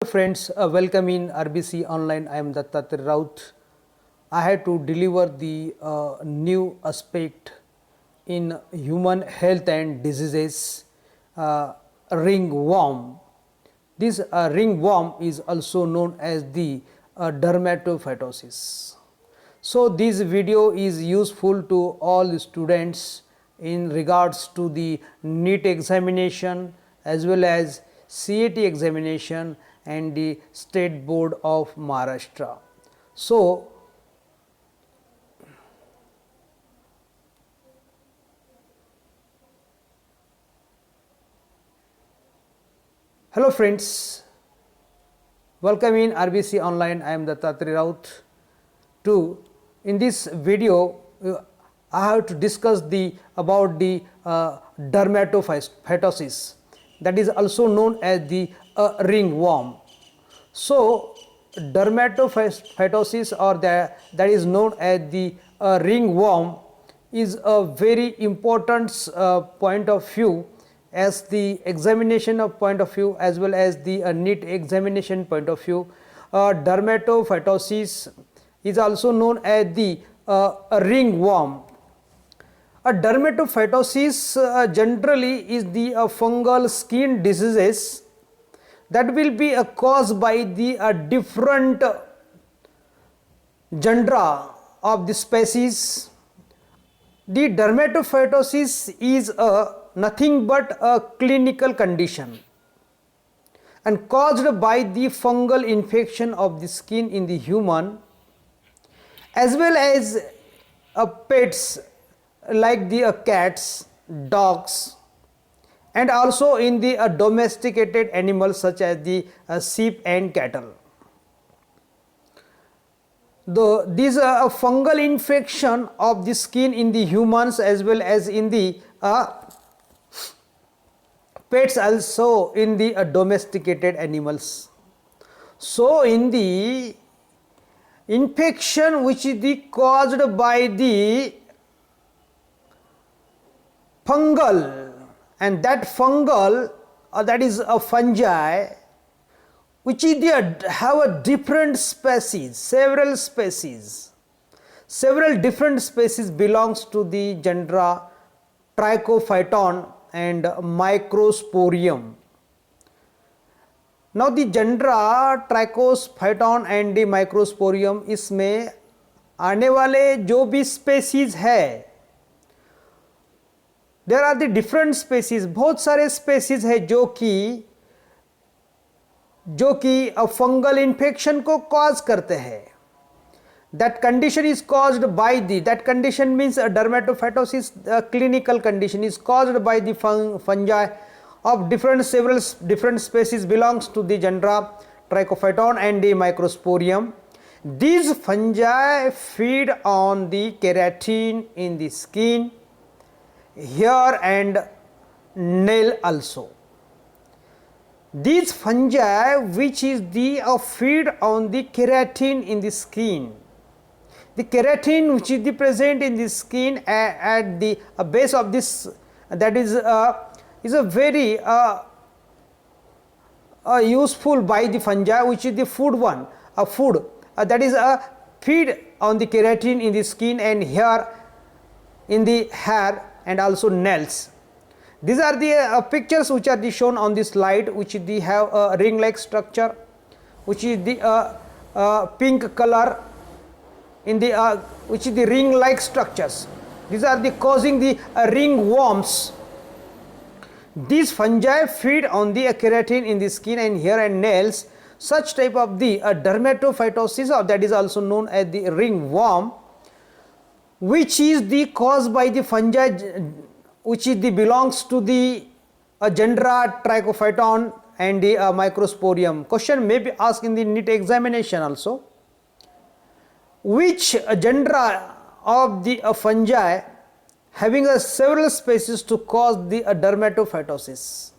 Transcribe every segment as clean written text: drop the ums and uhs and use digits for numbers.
Friends, welcome in RBC Online. I am Dattatreya Raut. I had to deliver the new aspect in human health and diseases, ringworm. This ringworm is also known as the dermatophytosis. So, this video is useful to all the students in regards to the NEET examination as well as CAT examination and the State Board of Maharashtra. So, hello friends, welcome in RBC Online. I am Dattatreya Raut. In this video, I have to discuss about the dermatophytosis, that is also known as the ringworm. So, dermatophytosis or that is known as the ringworm is a very important point of view as the examination of point of view as well as the NEET examination point of view. Dermatophytosis is also known as the ringworm. A dermatophytosis generally is the fungal skin diseases that will be caused by the different genera of the species. The dermatophytosis is nothing but a clinical condition and caused by the fungal infection of the skin in the human as well as pets like the cats, dogs, and also in the domesticated animals such as the sheep and cattle. These fungal infection of the skin in the humans as well as in the pets, also in the domesticated animals. So, in the infection which is caused by the fungal, and that fungal that is a fungi which is have a different species, several different species belongs to the genera Trichophyton and Microsporium. Now, the genera Trichophyton and the Microsporium, इसमें आने वाले जो भी species है, there are the different species, बहुत सारे species है जो कि फंगल इन्फेक्शन को कॉज करते हैं. That condition is caused by that condition means a dermatophytosis clinical condition is caused by the fungi of several different species belongs to the genera Trichophyton and the Microsporium. These fungi feed on the keratin in the skin, hair and nail also. These fungi which is the feed on the keratin in the skin. The keratin which is present in the skin at the base of this, that is a very useful by the fungi which is the food one, food that is a feed on the keratin in the skin and hair, in the hair and also nails. These are the pictures which are shown on this slide, which have a ring like structure, which is the pink color in the which is the ring like structures. These are the causing the ringworms. These fungi feed on the keratin in the skin and hair and nails. Such type of the dermatophytosis, or that is also known as the ringworm, which is the caused by the fungi which is belongs to the genera Trichophyton and the Microsporium. Question may be asked in the NEET examination also. Which genera of the fungi having several species to cause the dermatophytosis,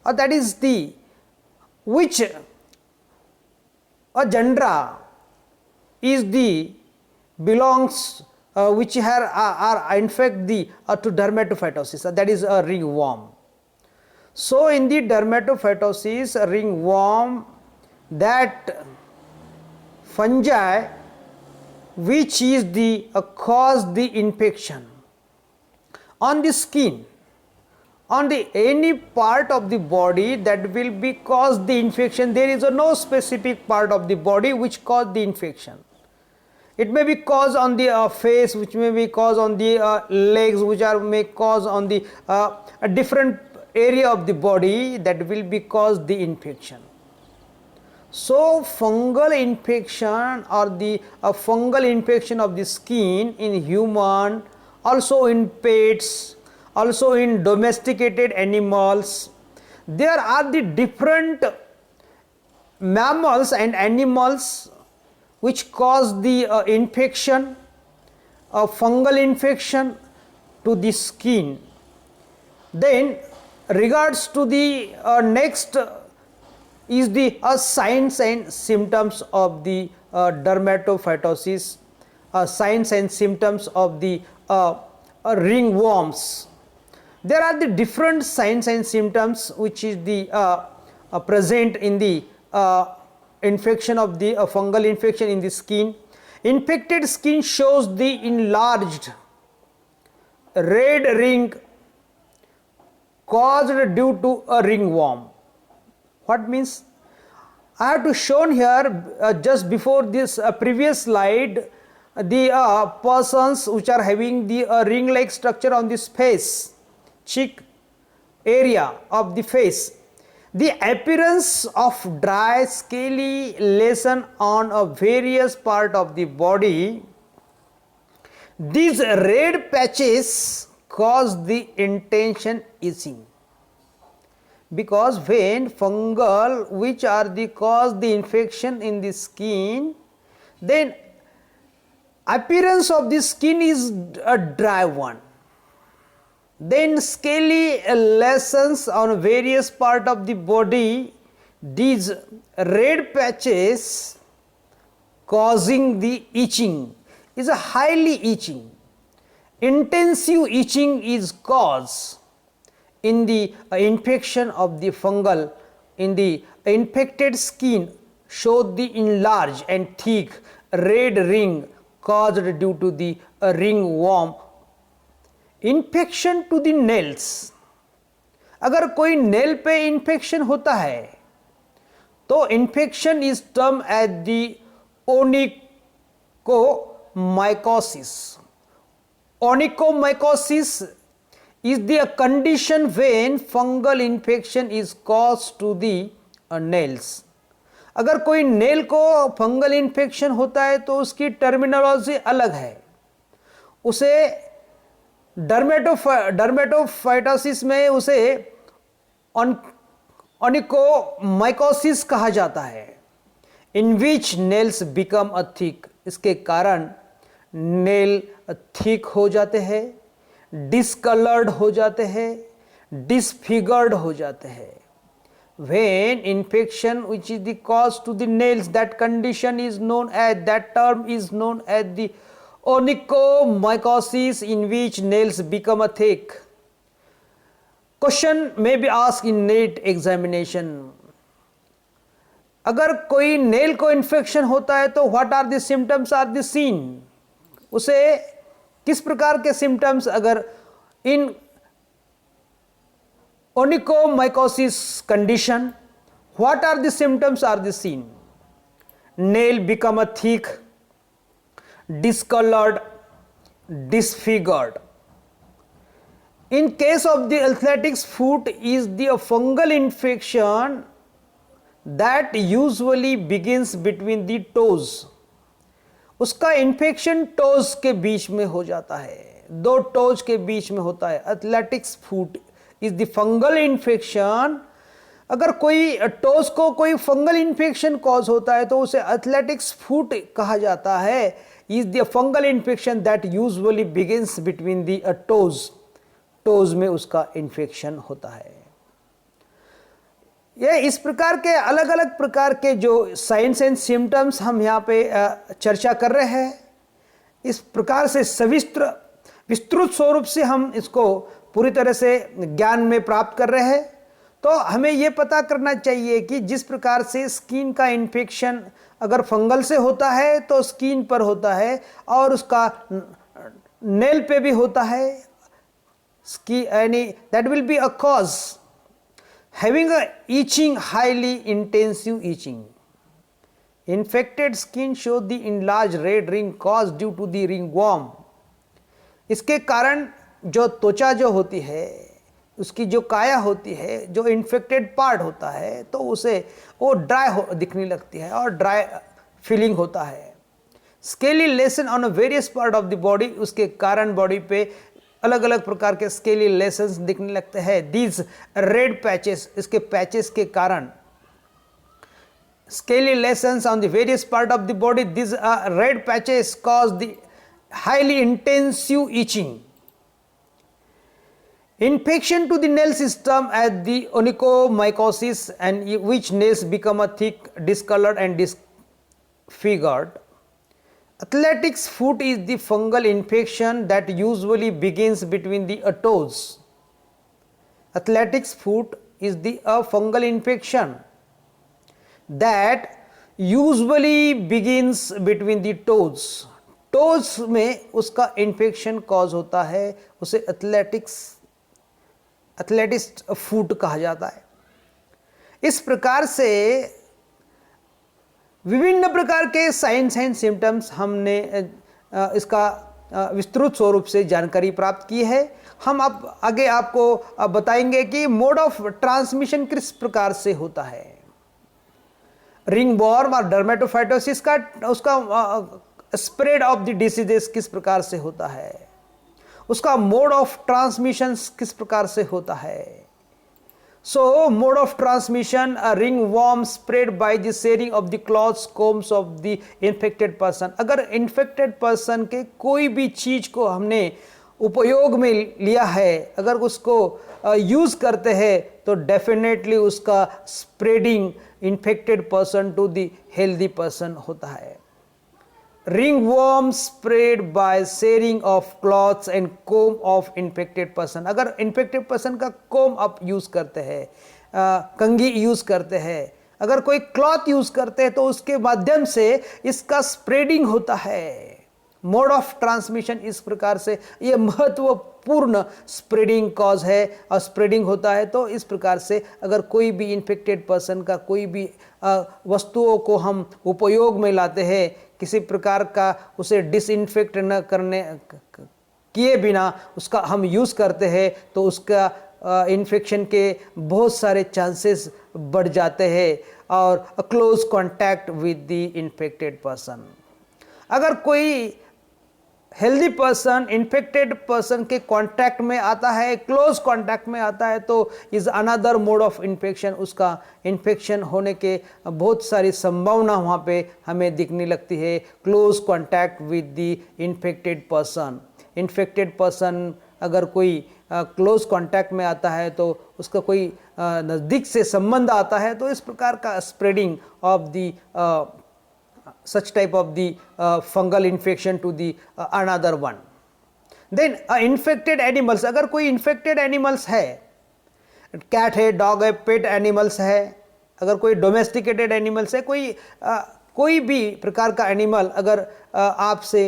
or that is the which genera is the belongs which are in fact the to dermatophytosis, that is a ringworm. So, in the dermatophytosis, ringworm that fungi which is the cause the infection on the skin, on the any part of the body that will be cause the infection. There is no specific part of the body which cause the infection. It may be caused on the face, which may be caused on the legs, which are may cause on the a different area of the body that will be caused the infection. So fungal infection or the fungal infection of the skin in human, also in pets, also in domesticated animals, there are the different mammals and animals which cause the infection, fungal infection to the skin. Then regards to the next is the signs and symptoms of the dermatophytosis, signs and symptoms of the ringworms. There are the different signs and symptoms which is the present in the infection of the fungal infection in the skin. Infected skin shows the enlarged red ring caused due to a ringworm. What means? I have to shown here just before this previous slide the persons which are having the ring like structure on this face, cheek area of the face. The appearance of dry scaly lesion on a various part of the body. These red patches cause the intention itching, because when fungal which are the cause the infection in the skin, then appearance of the skin is a dry one. Then scaly lesions on various part of the body, these red patches causing the itching is a highly itching. Intensive itching is caused in the infection of the fungal in the infected skin, show the enlarged and thick red ring caused due to the ringworm. Infection to the nails, अगर कोई nail पे infection होता है तो infection is term as the onychomycosis. Onychomycosis is the condition when fungal infection is caused to the nails. अगर कोई nail को fungal infection होता है तो उसकी टर्मिनोलॉजी अलग है. उसे डर्मेटोफाइटोसिस में उसे ओनिकोमाइकोसिस कहा जाता है. इन विच नेल्स बिकम अ थिक, इसके कारण नेल थिक हो जाते हैं, डिसकलर्ड हो जाते हैं, डिसफिगर्ड हो जाते हैं. When infection which is the cause to the nails, that condition is known as, that term is known as the onychomycosis, in which nails become a thick. Question may be asked in NEET examination. अगर कोई nail को infection होता है तो what are the symptoms are the seen. उसे किस प्रकार के सिम्टम्स अगर in onychomycosis condition, what are the symptoms are the seen? Nail become a thick, discolored, disfigured. In case of the athletics foot is the fungal infection that usually begins between the toes. उसका infection toes के बीच में हो जाता है, दो toes के बीच में होता है. Athletics foot is the fungal infection. अगर कोई टोज को कोई फंगल इन्फेक्शन कॉज होता है तो उसे एथलेटिक्स फुट कहा जाता है. Is the fungal infection that usually begins between the toes. Toes में उसका इन्फेक्शन होता है. ये इस प्रकार के अलग अलग प्रकार के जो साइंस एंड सिम्टम्स हम यहाँ पे चर्चा कर रहे हैं, इस प्रकार से विस्तृत स्वरूप से हम इसको पूरी तरह से ज्ञान में प्राप्त कर रहे हैं. तो हमें ये पता करना चाहिए कि जिस प्रकार से स्किन का इन्फेक्शन अगर फंगल से होता है तो स्किन पर होता है और उसका नेल पे भी होता है, यानी that will be a cause having a itching, highly intensive itching. Infected skin show the enlarged red ring caused due to the ringworm. इसके कारण जो त्वचा जो होती है, उसकी जो काया होती है, जो इन्फेक्टेड पार्ट होता है, तो उसे वो ड्राई दिखने लगती है और ड्राई फीलिंग होता है. Scaly lesson on various part of the body, उसके कारण बॉडी पे अलग अलग प्रकार के स्केली लेसन्स दिखने लगते हैं. दीज रेड पैचेस, इसके पैचेस के कारण scaly lesions on the various part of the body, these red patches cause the highly intensive itching. Infection to the nail system as the onychomycosis, and which nails become a thick, discolored and disfigured. Athletics foot is the fungal infection that usually begins between the toes. Athletics foot is the fungal infection that usually begins between the toes. Toes में उसका infection cause होता है, उसे एथलेटिस्ट फूट कहा जाता है. इस प्रकार से विभिन्न प्रकार के साइंस एंड सिम्टम्स हमने इसका विस्तृत स्वरूप से जानकारी प्राप्त की है. हम अब आगे आपको बताएंगे कि मोड ऑफ ट्रांसमिशन किस प्रकार से होता है. रिंगवॉर्म और डर्मेटोफाइटोसिस का उसका स्प्रेड ऑफ द डिसीजेस किस प्रकार से होता है, उसका मोड ऑफ ट्रांसमिशन किस प्रकार से होता है. सो mode of transmission, ringworm spread by the sharing of the clothes, combs of the infected person. अगर इन्फेक्टेड पर्सन के कोई भी चीज को हमने उपयोग में लिया है, अगर उसको यूज करते हैं तो डेफिनेटली उसका spreading infected person to the healthy person होता है. Ringworm spread by sharing of clothes and comb of infected person. अगर इन्फेक्टेड पर्सन का कोम आप यूज करते हैं, कंघी यूज करते हैं, अगर कोई क्लॉथ यूज करते हैं तो उसके माध्यम से इसका स्प्रेडिंग होता है. मोड ऑफ ट्रांसमिशन इस प्रकार से ये महत्वपूर्ण स्प्रेडिंग कॉज है और स्प्रेडिंग होता है. तो इस प्रकार से अगर कोई भी इन्फेक्टेड पर्सन का कोई भी वस्तुओं को हम उपयोग में लाते हैं, किसी प्रकार का उसे डिसइंफेक्ट न करने किए बिना उसका हम यूज़ करते हैं तो उसका इन्फेक्शन के बहुत सारे चांसेस बढ़ जाते हैं और close contact with the infected person. अगर कोई हेल्दी पर्सन इन्फेक्टेड पर्सन के कांटेक्ट में आता है, क्लोज कांटेक्ट में आता है, तो is another mode of infection. उसका इन्फेक्शन होने के बहुत सारी संभावना वहाँ पे हमें दिखने लगती है. Close contact with the infected person. Infected person अगर कोई क्लोज कांटेक्ट में आता है तो उसका कोई नज़दीक से संबंध आता है, तो इस प्रकार का spreading of the such type of the fungal infection to the another one. Then infected animals, अगर कोई infected animals है, कैट है, डॉग है, पेट एनिमल्स है, अगर कोई डोमेस्टिकेटेड एनिमल्स है, कोई भी प्रकार का एनिमल अगर आपसे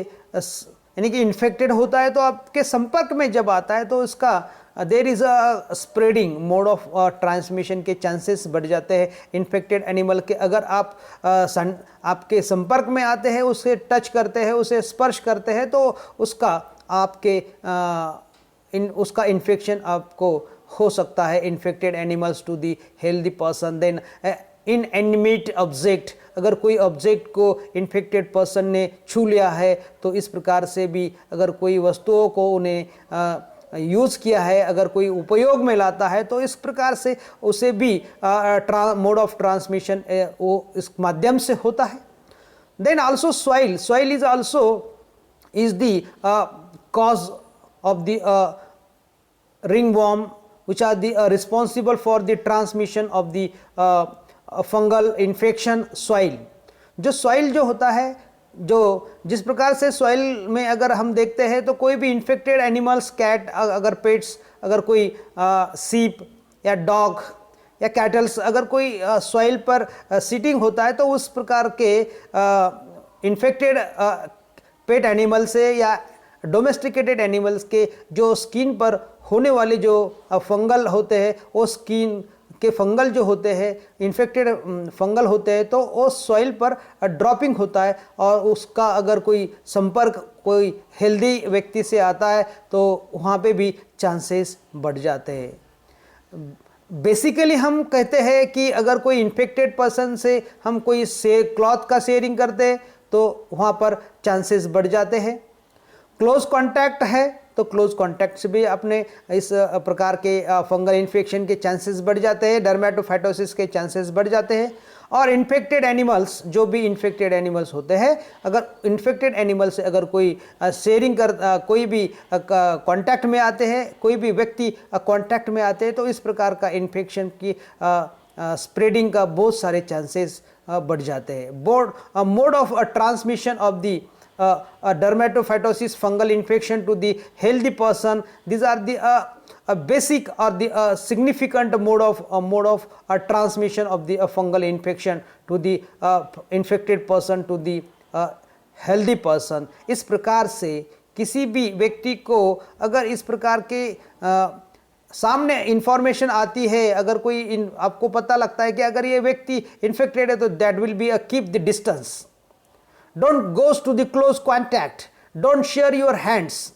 यानी कि इन्फेक्टेड होता है तो आपके संपर्क में जब आता है तो उसका there is a spreading mode of transmission के चांसेस बढ़ जाते हैं. इन्फेक्टेड एनिमल के अगर आप आपके संपर्क में आते हैं, उसे टच करते हैं, उसे स्पर्श करते हैं, तो उसका आपके उसका इन्फेक्शन आपको हो सकता है. Infected animals to the healthy person. Then inanimate object, अगर कोई ऑब्जेक्ट को इन्फेक्टेड पर्सन ने छू लिया है तो इस प्रकार से भी अगर कोई वस्तुओं को उन्हें यूज़ किया है, अगर कोई उपयोग में लाता है तो इस प्रकार से उसे भी मोड ऑफ ट्रांसमिशन वो इस माध्यम से होता है. Then also soil is also is the cause of the ringworm which are the responsible for the transmission of the fungal infection. जो सॉइल जो होता है, जो जिस प्रकार से सॉइल में अगर हम देखते हैं तो कोई भी इन्फेक्टेड एनिमल्स, कैट, अगर पेट्स, अगर कोई सीप या डॉग या कैटल्स, अगर कोई सॉइल पर सिटिंग होता है तो उस प्रकार के इन्फेक्टेड पेट एनिमल से या डोमेस्टिकेटेड एनिमल्स के जो स्किन पर होने वाले जो फंगल होते हैं, वो स्किन के फंगल जो होते हैं, इन्फेक्टेड फंगल होते हैं, तो वो सॉइल पर ड्रॉपिंग होता है और उसका अगर कोई संपर्क कोई हेल्दी व्यक्ति से आता है तो वहाँ पे भी चांसेस बढ़ जाते हैं। बेसिकली हम कहते हैं कि अगर कोई इन्फेक्टेड पर्सन से हम कोई क्लॉथ का शेयरिंग करते हैं तो वहाँ पर चांसेस बढ़ जाते हैं। क्लोज कांटेक्ट है तो क्लोज कांटेक्ट से भी अपने इस प्रकार के फंगल इन्फेक्शन के चांसेस बढ़ जाते हैं, डर्मेटोफाइटोसिस के चांसेस बढ़ जाते हैं। और इन्फेक्टेड एनिमल्स, जो भी इन्फेक्टेड एनिमल्स होते हैं, अगर इन्फेक्टेड एनिमल से अगर कोई शेयरिंग कोई भी कांटेक्ट में आते हैं, कोई भी व्यक्ति कांटेक्ट में आते हैं तो इस प्रकार का इन्फेक्शन की स्प्रेडिंग का बहुत सारे चांसेस बढ़ जाते हैं। Mode of transmission of the dermatophytosis fungal infection to the healthy person, these are the basic or the significant mode of transmission of the fungal infection to the infected person to the healthy person। इस प्रकार से किसी भी व्यक्ति को अगर इस प्रकार के सामने इंफॉर्मेशन आती है, अगर कोई आपको पता लगता है कि अगर ये व्यक्ति इन्फेक्टेड है तो that will be keep the distance, don't goes to the close contact, don't share your hands.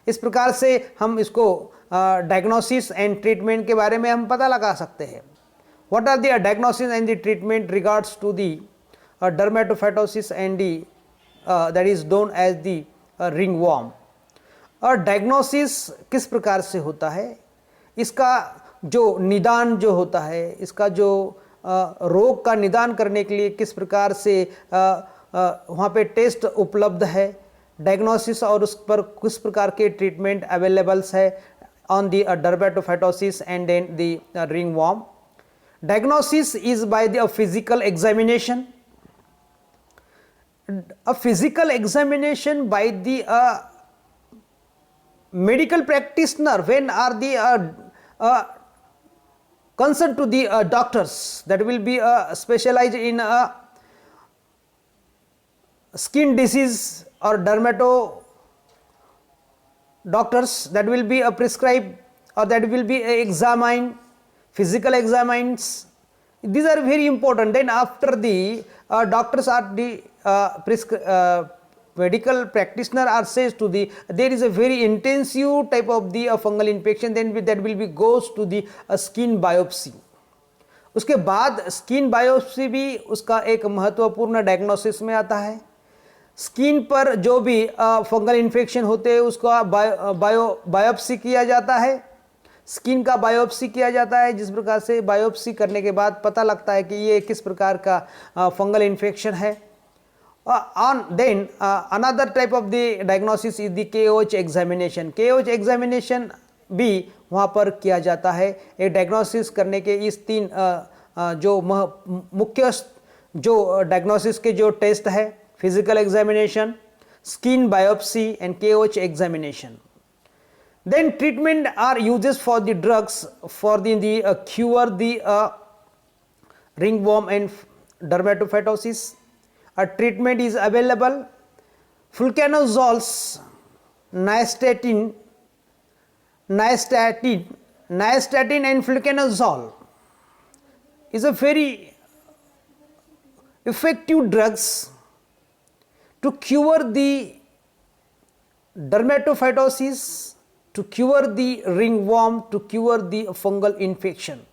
इस प्रकार से हम इसको डायग्नोसिस एंड ट्रीटमेंट के बारे में हम पता लगा सकते हैं। What are the diagnosis and the treatment regards to the dermatophytosis and the that is known as the ringworm. और डायग्नोसिस किस प्रकार से होता है, इसका जो निदान जो होता है, इसका जो रोग का निदान करने के लिए किस प्रकार से वहाँ पे टेस्ट उपलब्ध है, डायग्नोसिस और उस पर किस प्रकार के ट्रीटमेंट अवेलेबल्स है on the dermatophytosis and then the ringworm. Diagnosis is by the physical examination, a physical examination by the medical practitioner when are the concerned to the doctors that will be specialized in skin disease or dermato doctors that will be prescribed or that will be examined, physical examines. These are very important. Then after the doctors are the medical practitioner are says to the there is a very intensive type of the fungal infection, then that will be goes to the skin biopsy. उसके बाद skin biopsy भी उसका एक महत्वपूर्ण diagnosis में आता है। Skin पर जो भी फंगल इन्फेक्शन होते हैं उसका बायोप्सी किया जाता है, स्किन का बायोप्सी किया जाता है, जिस प्रकार से बायोप्सी करने के बाद पता लगता है कि ये किस प्रकार का फंगल इन्फेक्शन है। Then another type of the diagnosis is the KOH examination. KOH examination भी वहाँ पर किया जाता है। ये डायग्नोसिस करने के इस तीन जो मुख्य जो डायग्नोसिस के जो टेस्ट है, physical examination, skin biopsy and KOH examination. Then treatment are uses for the drugs for the cure the ringworm and dermatophytosis. A treatment is available. Fluconazole, nystatin and fluconazole is a very effective drugs to cure the dermatophytosis, to cure the ringworm, to cure the fungal infection.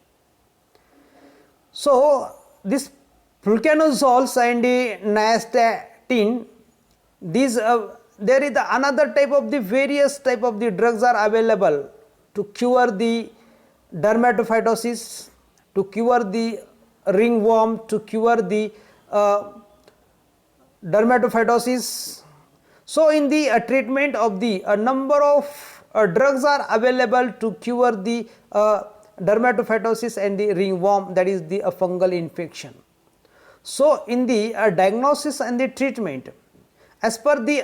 So this fluconazoles and nystatin, these there is another type of the various type of the drugs are available to cure the dermatophytosis, to cure the ringworm, to cure the dermatophytosis. So in the treatment of the number of drugs are available to cure the dermatophytosis and the ringworm, that is the fungal infection. So in the diagnosis and the treatment, as per the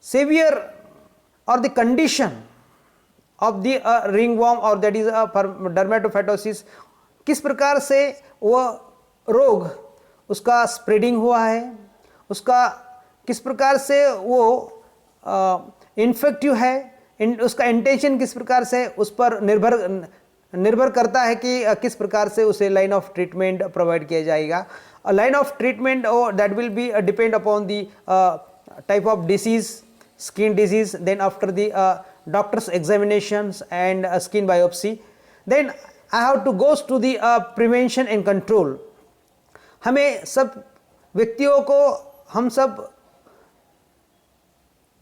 severe or the condition of the ringworm और that is dermatophytosis, किस प्रकार से वह रोग उसका spreading हुआ है, उसका किस प्रकार से वो इन्फेक्टिव है, उसका इंटेंशन किस प्रकार से उस पर निर्भर करता है कि किस प्रकार से उसे लाइन ऑफ ट्रीटमेंट प्रोवाइड किया जाएगा. Line of treatment that will B depend upon the type of disease, skin disease, then after the doctor's examinations and skin biopsy, then I have to goes to the prevention and control. हमें सब व्यक्तियों को, हम सब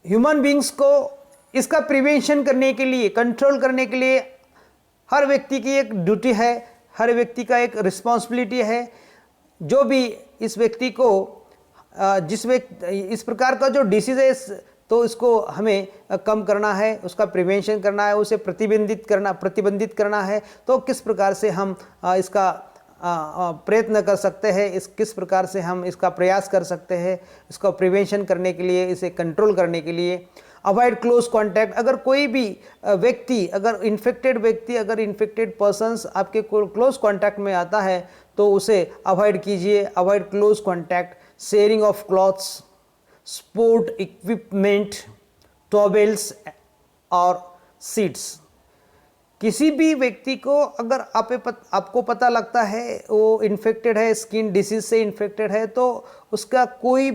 human beings को इसका prevention करने के लिए, कंट्रोल करने के लिए हर व्यक्ति की एक ड्यूटी है, हर व्यक्ति का एक रिस्पॉन्सिबिलिटी है. जो भी इस व्यक्ति को जिस व्यक्ति इस प्रकार का जो डिसीज है तो इसको हमें कम करना है, उसका प्रिवेंशन करना है, उसे प्रतिबंधित करना है. तो किस प्रकार से हम इसका प्रयत्न कर सकते हैं, किस प्रकार से हम इसका प्रयास कर सकते हैं, इसका प्रिवेंशन करने के लिए, इसे कंट्रोल करने के लिए. Avoid close contact. अगर कोई भी व्यक्ति, अगर इन्फेक्टेड पर्सन्स आपके क्लोज कॉन्टैक्ट में आता है तो उसे अवॉइड कीजिए. Avoid close contact. Sharing of clothes, sport equipment, towels और सीट्स. किसी भी व्यक्ति को अगर आपको पता लगता है वो इन्फेक्टेड है, स्किन डिसीज से इन्फेक्टेड है, तो उसका कोई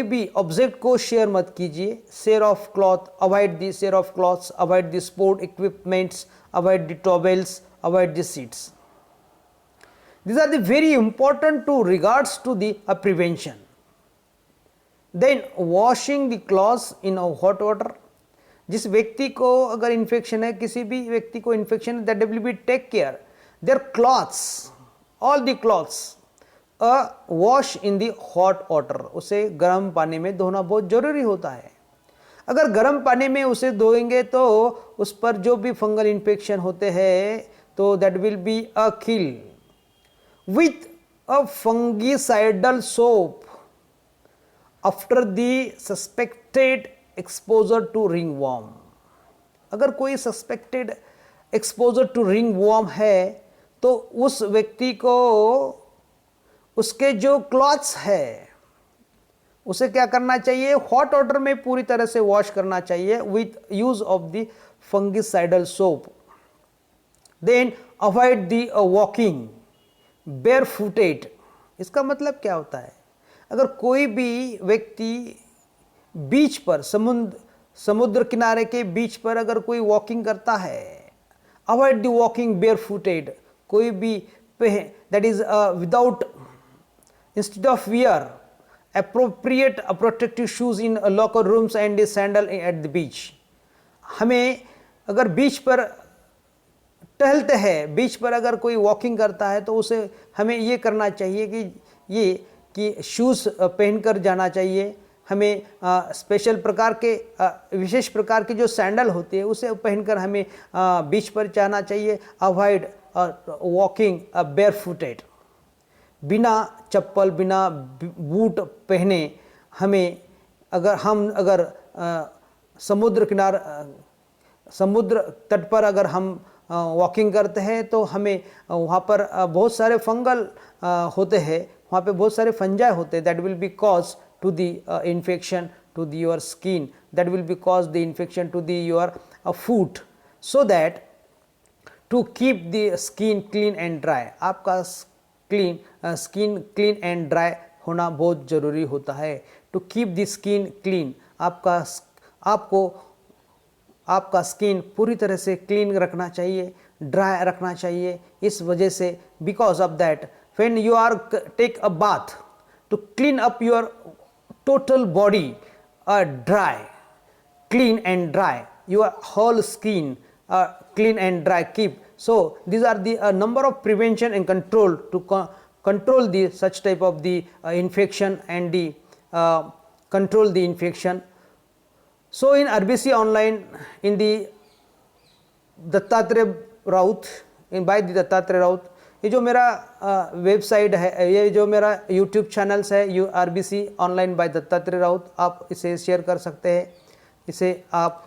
भी ऑब्जेक्ट को शेयर मत कीजिए. Share of cloth, avoid the share of clothes, avoid the sport equipments, avoid the towels, avoid the seats. These are the very important to regards to the prevention. Then washing the clothes in a hot water. जिस व्यक्ति को अगर infection है, किसी भी व्यक्ति को infection है, that will be take care their clothes, all the clothes wash in the hot water. उसे गर्म पानी में धोना बहुत जरूरी होता है. अगर गर्म पानी में उसे धोएंगे तो उस पर जो भी फंगल इन्फेक्शन होते हैं तो that will be a kill. With a fungicidal soap after the suspected exposure to ringworm. अगर कोई सस्पेक्टेड एक्सपोजर टू रिंगवॉर्म है तो उस व्यक्ति को उसके जो क्लॉथ्स है उसे क्या करना चाहिए, हॉट वाटर में पूरी तरह से वॉश करना चाहिए with use of the fungicidal soap. Then avoid the walking barefooted. इसका मतलब क्या होता है, अगर कोई भी व्यक्ति बीच पर, समुद्र किनारे के बीच पर अगर कोई वॉकिंग करता है, अवॉइड द वॉकिंग बेयरफुटेड. कोई भी that is without, instead of wear appropriate protective shoes in locker rooms and sandal at the beach. हमें अगर बीच पर टहलते हैं, बीच पर अगर कोई वॉकिंग करता है तो उसे हमें ये करना चाहिए कि शूज़ पहनकर जाना चाहिए. हमें स्पेशल प्रकार के विशेष प्रकार के जो सैंडल होते हैं उसे पहनकर हमें बीच पर जाना चाहिए. Avoid walking बेयरफुटेड. बिना चप्पल, बिना बूट पहने हमें अगर समुद्र तट पर अगर हम वॉकिंग करते हैं तो हमें वहाँ पर बहुत सारे फंगल होते हैं, वहाँ पे बहुत सारे फंजाई होते हैं. That will be cause to the infection to the your skin, that will be cause the infection to the your foot. So that to keep the skin clean and dry. आपका skin clean and dry होना बहुत ज़रूरी होता है. To keep the skin clean, आपका skin पूरी तरह से क्लीन रखना चाहिए, ड्राई रखना चाहिए. इस वजह से because of that when you are take a bath to clean up your total body dry, clean and dry, your whole skin clean and dry keep. So these are the number of prevention and control to control the such type of the infection and the control the infection. So in RBC online, in the Dattatreya Raut, by the Dattatreya Raut, ये जो मेरा website है, ये जो मेरा YouTube channels है RBC online by Dattatreya Raut, आप इसे शेयर कर सकते हैं. इसे आप